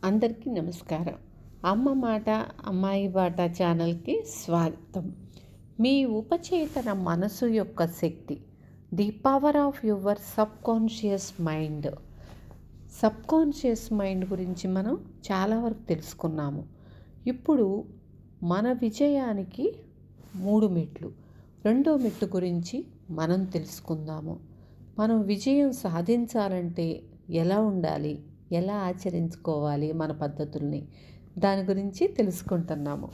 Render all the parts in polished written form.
అందరికీ నమస్కారం. అమ్మ మాట అమ్మాయి బాట ఛానల్కి స్వాగతం. మీ ఉపచేతన మనసు యొక్క శక్తి, the power of your subconscious mind. Subconscious mind గురించి మనం చాలా వరకు తెలుసుకున్నాము. ఇప్పుడు మన విజయానికి 3 మెట్లు, రెండో మెట్టు గురించి మనం తెలుసుకుందాము. మనం విజయం సాధించాలంటే ఎలా ఉండాలి, ఎలా ఆచరించుకోవాలి మన పద్ధతుల్ని, దాని గురించి తెలుసుకుంటున్నాము.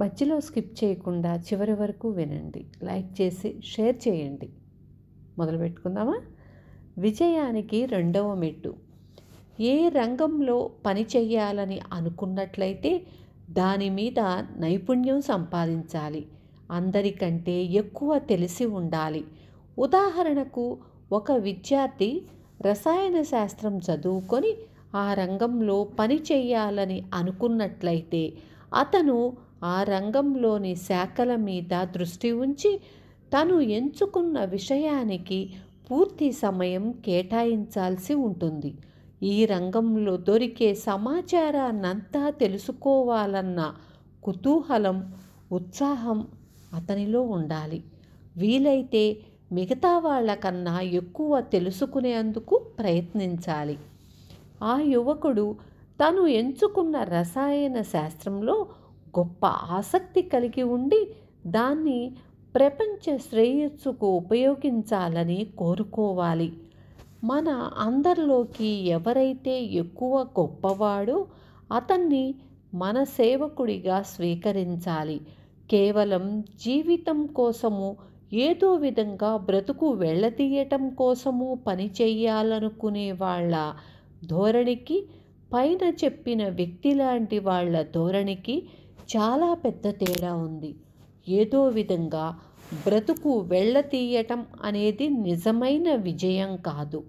మధ్యలో స్కిప్ చేయకుండా చివరి వరకు వినండి, లైక్ చేసి షేర్ చేయండి. మొదలు పెట్టుకుందామా? విజయానికి రెండవ మెట్టు. ఏ రంగంలో పని చేయాలని అనుకున్నట్లయితే దాని మీద నైపుణ్యం సంపాదించాలి. అందరికంటే ఎక్కువ తెలిసి ఉండాలి. ఉదాహరణకు, ఒక విద్యార్థి రసాయన శాస్త్రం చదువుకొని ఆ రంగంలో పని చేయాలని అనుకున్నట్లయితే అతను ఆ రంగంలోని శాఖల మీద దృష్టి ఉంచి తను ఎంచుకున్న విషయానికి పూర్తి సమయం కేటాయించాల్సి ఉంటుంది. ఈ రంగంలో దొరికే సమాచారాన్నంతా తెలుసుకోవాలన్న కుతూహలం, ఉత్సాహం అతనిలో ఉండాలి. వీలైతే మిగతా వాళ్ళకన్నా ఎక్కువ తెలుసుకునేందుకు ప్రయత్నించాలి. ఆ యువకుడు తను ఎంచుకున్న రసాయన శాస్త్రంలో గొప్ప ఆసక్తి కలిగి ఉండి దాన్ని ప్రపంచ శ్రేయస్సుకు ఉపయోగించాలని కోరుకోవాలి. మన అందరిలోకి ఎవరైతే ఎక్కువ గొప్పవాడో అతన్ని మన సేవకుడిగా స్వీకరించాలి. కేవలం జీవితం కోసము, ఏదో విధంగా బ్రతుకు వెళ్ళతీయటం కోసము పని చెయ్యాలనుకునే వాళ్ళ ధోరణికి, పైన చెప్పిన వ్యక్తి లాంటి వాళ్ళ ధోరణికి చాలా పెద్ద తేడా ఉంది. ఏదో విధంగా బ్రతుకు వెళ్ళతీయటం అనేది నిజమైన విజయం కాదు.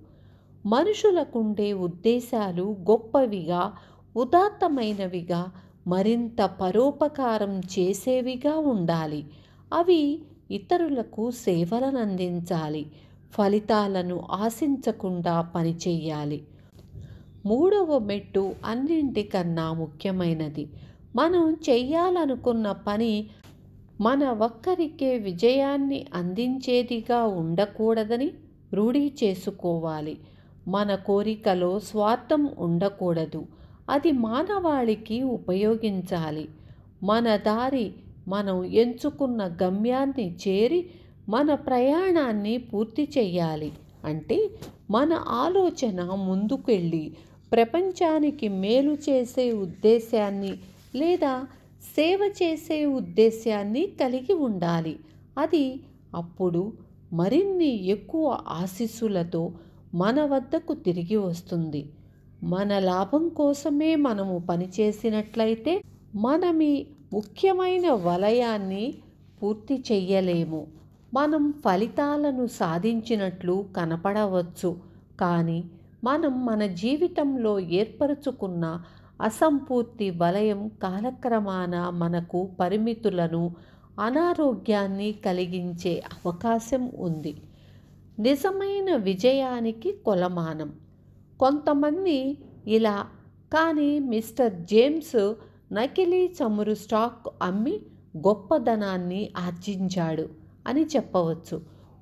మనుషులకుండే ఉద్దేశాలు గొప్పవిగా, ఉదాత్తమైనవిగా, మరింత పరోపకారం చేసేవిగా ఉండాలి. అవి ఇతరులకు సేవలను అందించాలి. ఫలితాలను ఆశించకుండా పనిచేయాలి. మూడవ మెట్టు అన్నింటికన్నా ముఖ్యమైనది. మనం చెయ్యాలనుకున్న పని మన ఒక్కరికే విజయాన్ని అందించేదిగా ఉండకూడదని రూఢి చేసుకోవాలి. మన కోరికలో స్వార్థం ఉండకూడదు. అది మానవాళికి ఉపయోగించాలి. మన దారి, మనం ఎంచుకున్న గమ్యాన్ని చేరి మన ప్రయాణాన్ని పూర్తి చెయ్యాలి. అంటే మన ఆలోచన ముందుకెళ్ళి ప్రపంచానికి మేలు చేసే ఉద్దేశాన్ని లేదా సేవ చేసే ఉద్దేశాన్ని కలిగి ఉండాలి. అది అప్పుడు మరిన్ని ఎక్కువ ఆశీస్సులతో మన వద్దకు తిరిగి వస్తుంది. మన లాభం కోసమే మనము పనిచేసినట్లయితే మనమి ముఖ్యమైన వలయాన్ని పూర్తి చెయ్యలేము. మనం ఫలితాలను సాధించినట్లు కనపడవచ్చు, కానీ మనం మన జీవితంలో ఏర్పరచుకున్న అసంపూర్తి వలయం కాలక్రమాన మనకు పరిమితులను, అనారోగ్యాన్ని కలిగించే అవకాశం ఉంది. నిజమైన విజయానికి కొలమానం. కొంతమంది ఇలా, కానీ మిస్టర్ జేమ్స్ నకిలీ చమురు స్టాక్ అమ్మి గొప్పదనాన్ని ఆర్జించాడు అని చెప్పవచ్చు.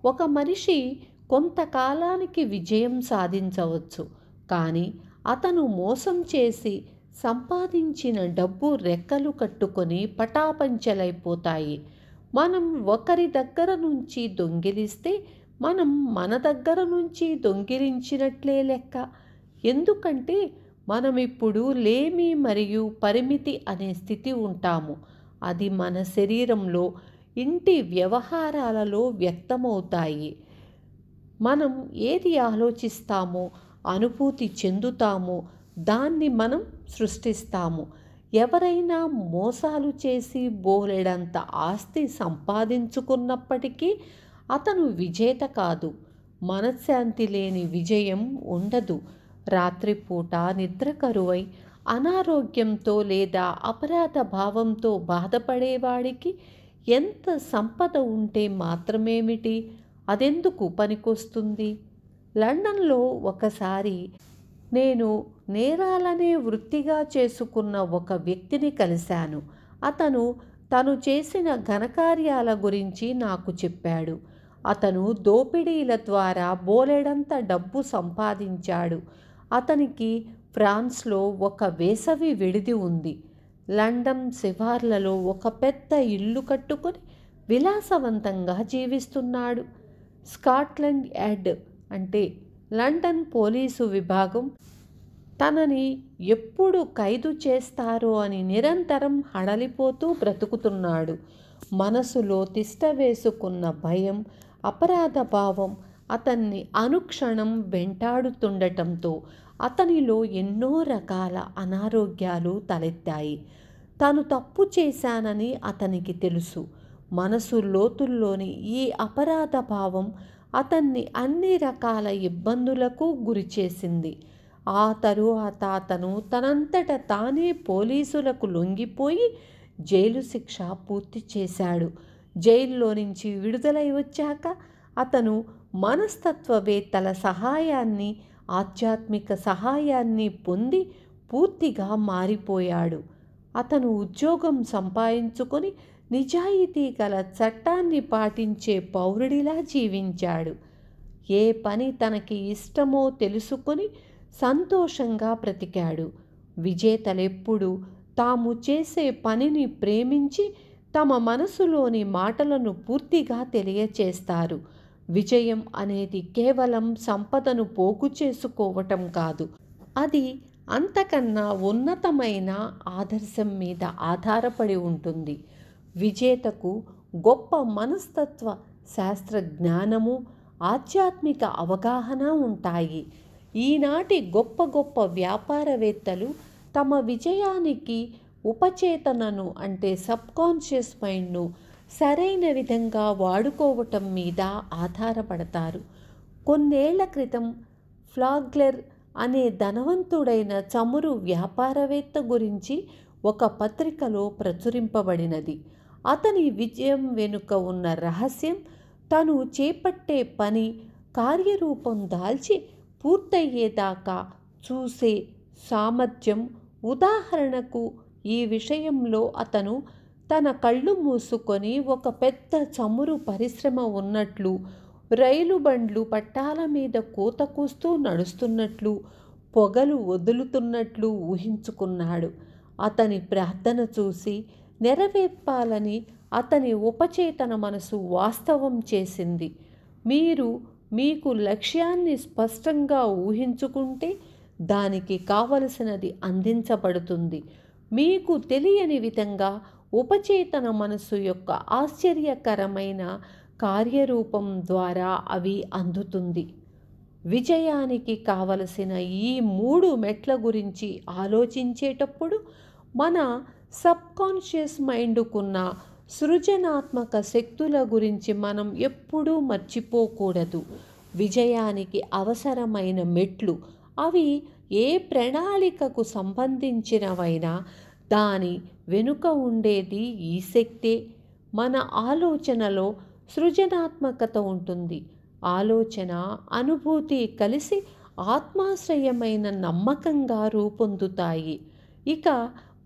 ఒక మనిషి కొంతకాలానికి విజయం సాధించవచ్చు, కానీ అతను మోసం చేసి సంపాదించిన డబ్బు రెక్కలు కట్టుకొని పటాపంచలైపోతాయి. మనం ఒకరి దగ్గర నుంచి దొంగిలిస్తే మనం మన దగ్గర నుంచి దొంగిలించినట్లే లెక్క. ఎందుకంటే మనం ఇప్పుడు లేమి మరియు పరిమితి అనే స్థితి ఉంటాము. అది మన శరీరంలో, ఇంటి వ్యవహారాలలో వ్యక్తమవుతాయి. మనం ఏది ఆలోచిస్తామో, అనుభూతి చెందుతామో దాన్ని మనం సృష్టిస్తాము. ఎవరైనా మోసాలు చేసి బోలెడంత ఆస్తి సంపాదించుకున్నప్పటికీ అతను విజేత కాదు. మనశ్శాంతి లేని విజయం ఉండదు. రాత్రిపూట నిద్ర కరువై అనారోగ్యంతో లేదా అపరాధ భావంతో బాధపడేవాడికి ఎంత సంపద ఉంటే మాత్రమేమిటి, అదెందుకు పనికొస్తుంది? లండన్లో ఒకసారి నేను నేరాలనే వృత్తిగా చేసుకున్న ఒక వ్యక్తిని కలిశాను. అతను తను చేసిన ఘనకార్యాల గురించి నాకు చెప్పాడు. అతను దోపిడీల ద్వారా బోలెడంత డబ్బు సంపాదించాడు. అతనికి ఫ్రాన్స్లో ఒక వేసవి విడిది ఉంది. లండన్ శివార్లలో ఒక పెద్ద ఇల్లు కట్టుకొని విలాసవంతంగా జీవిస్తున్నాడు. స్కాట్లాండ్ యార్డ్ అంటే లండన్ పోలీసు విభాగం తనని ఎప్పుడు ఖైదు చేస్తారో అని నిరంతరం హడలిపోతూ బ్రతుకుతున్నాడు. మనసులో తిష్ట వేసుకున్న భయం, అపరాధ భావం అతన్ని అనుక్షణం వెంటాడుతుండటంతో అతనిలో ఎన్నో రకాల అనారోగ్యాలు తలెత్తాయి. తాను తప్పు చేశానని అతనికి తెలుసు. మనసు లోతుల్లోని ఈ అపరాధ భావం అతన్ని అన్ని రకాల ఇబ్బందులకు గురిచేసింది. ఆ తరువాత అతను తనంతట తానే పోలీసులకు లొంగిపోయి జైలు శిక్ష పూర్తి చేశాడు. జైల్లో నుంచి విడుదలై వచ్చాక అతను మనస్తత్వవేత్తల సహాయాన్ని, ఆధ్యాత్మిక సహాయాన్ని పొంది పూర్తిగా మారిపోయాడు. అతను ఉద్యోగం సంపాదించుకొని నిజాయితీ గల చట్టాన్ని పాటించే పౌరుడిలా జీవించాడు. ఏ పని తనకి ఇష్టమో తెలుసుకొని సంతోషంగా బ్రతికాడు. విజేతలెప్పుడు తాము చేసే పనిని ప్రేమించి తమ మనసులోని మాటలను పూర్తిగా తెలియచేస్తారు. విజయం అనేది కేవలం సంపదను పోగు చేసుకోవటం కాదు. అది అంతకన్నా ఉన్నతమైన ఆదర్శం మీద ఆధారపడి ఉంటుంది. విజేతకు గొప్ప మనస్తత్వ శాస్త్ర జ్ఞానము, ఆధ్యాత్మిక అవగాహన ఉంటాయి. ఈనాటి గొప్ప గొప్ప వ్యాపారవేత్తలు తమ విజయానికి ఉపచేతనను అంటే సబ్కాన్షియస్ మైండ్ను సరైన విధంగా వాడుకోవటం మీద ఆధారపడతారు. కొన్నేళ్ల క్రితం ఫ్లాగ్లెర్ అనే ధనవంతుడైన చమురు వ్యాపారవేత్త గురించి ఒక పత్రికలో ప్రచురింపబడినది. అతని విజయం వెనుక ఉన్న రహస్యం తను చేపట్టే పని కార్యరూపం దాల్చి పూర్తయ్యేదాకా చూసే సామర్థ్యం. ఉదాహరణకు ఈ విషయంలో అతను తన కళ్ళు మూసుకొని ఒక పెద్ద చమురు పరిశ్రమ ఉన్నట్లు, రైలు బండ్లు పట్టాల మీద కూత కూస్తూ నడుస్తున్నట్లు, పొగలు వదులుతున్నట్లు ఊహించుకున్నాడు. అతని ప్రార్థన చూసి నెరవేర్పాలని అతని ఉపచేతన మనసు వాస్తవం చేసింది. మీరు మీకు లక్ష్యాన్ని స్పష్టంగా ఊహించుకుంటే దానికి కావలసినది అందించబడుతుంది. మీకు తెలియని విధంగా ఉపచేతన మనసు యొక్క ఆశ్చర్యకరమైన కార్యరూపం ద్వారా అవి అందుతుంది. విజయానికి కావలసిన ఈ 3 మెట్ల గురించి ఆలోచించేటప్పుడు మన సబ్కాన్షియస్ మైండ్కున్న సృజనాత్మక శక్తుల గురించి మనం ఎప్పుడూ మర్చిపోకూడదు. విజయానికి అవసరమైన మెట్లు అవి ఏ ప్రణాళికకు సంబంధించినవైనా దాని వెనుక ఉండేది ఈ శక్తే. మన ఆలోచనలో సృజనాత్మకత ఉంటుంది. ఆలోచన, అనుభూతి కలిసి ఆత్మాశ్రయమైన నమ్మకంగా రూపొందుతాయి. ఇక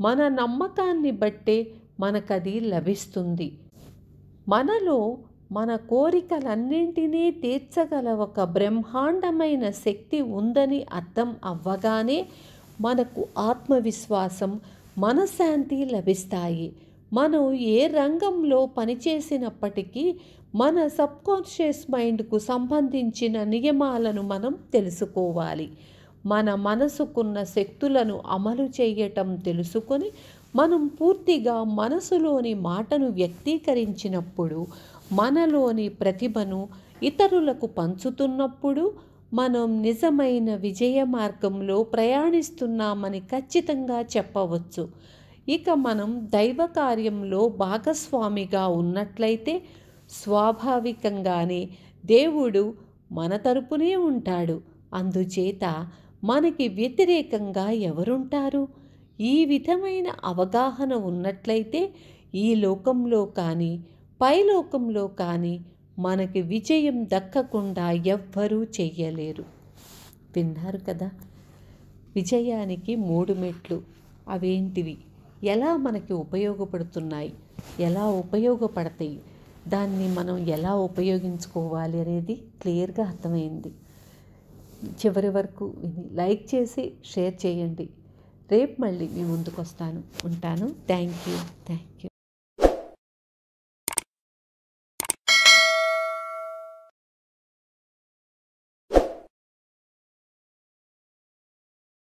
మన నమ్మకాన్ని బట్టే మనకది లభిస్తుంది. మనలో మన కోరికలన్నింటినీ తీర్చగల ఒక బ్రహ్మాండమైన శక్తి ఉందని అర్థం అవ్వగానే మనకు ఆత్మవిశ్వాసం, మనశ్శాంతి లభిస్తాయి. మనం ఏ రంగంలో పనిచేసినప్పటికీ మన సబ్కాన్షియస్ మైండ్కు సంబంధించిన నియమాలను మనం తెలుసుకోవాలి. మన మనసుకున్న శక్తులను అమలు చేయటం తెలుసుకొని మనం పూర్తిగా మనసులోని మాటను వ్యక్తీకరించినప్పుడు, మనలోని ప్రతిభను ఇతరులకు పంచుతున్నప్పుడు మనం నిజమైన విజయ మార్గంలో ప్రయాణిస్తున్నామని ఖచ్చితంగా చెప్పవచ్చు. ఇక మనం దైవ కార్యంలో భాగస్వామిగా ఉన్నట్లయితే స్వాభావికంగానే దేవుడు మన తరపునే ఉంటాడు. అందుచేత మనకి వ్యతిరేకంగా ఎవరుంటారు? ఈ విధమైన అవగాహన ఉన్నట్లయితే ఈ లోకంలో కానీ పైలోకంలో కానీ మనకి విజయం దక్కకుండా ఎవ్వరూ చెయ్యలేరు. విన్నారు కదా? విజయానికి 3 మెట్లు. అవేంటివి? ఎలా మనకి ఉపయోగపడుతున్నాయి? ఎలా ఉపయోగపడతాయి? దాన్ని మనం ఎలా ఉపయోగించుకోవాలి అనేది క్లియర్గా అర్థమైంది. చివరి వరకు విని లైక్ చేసి షేర్ చేయండి. రేపు మళ్ళీ మీ ముందుకు వస్తాను. ఉంటాను. Thank you.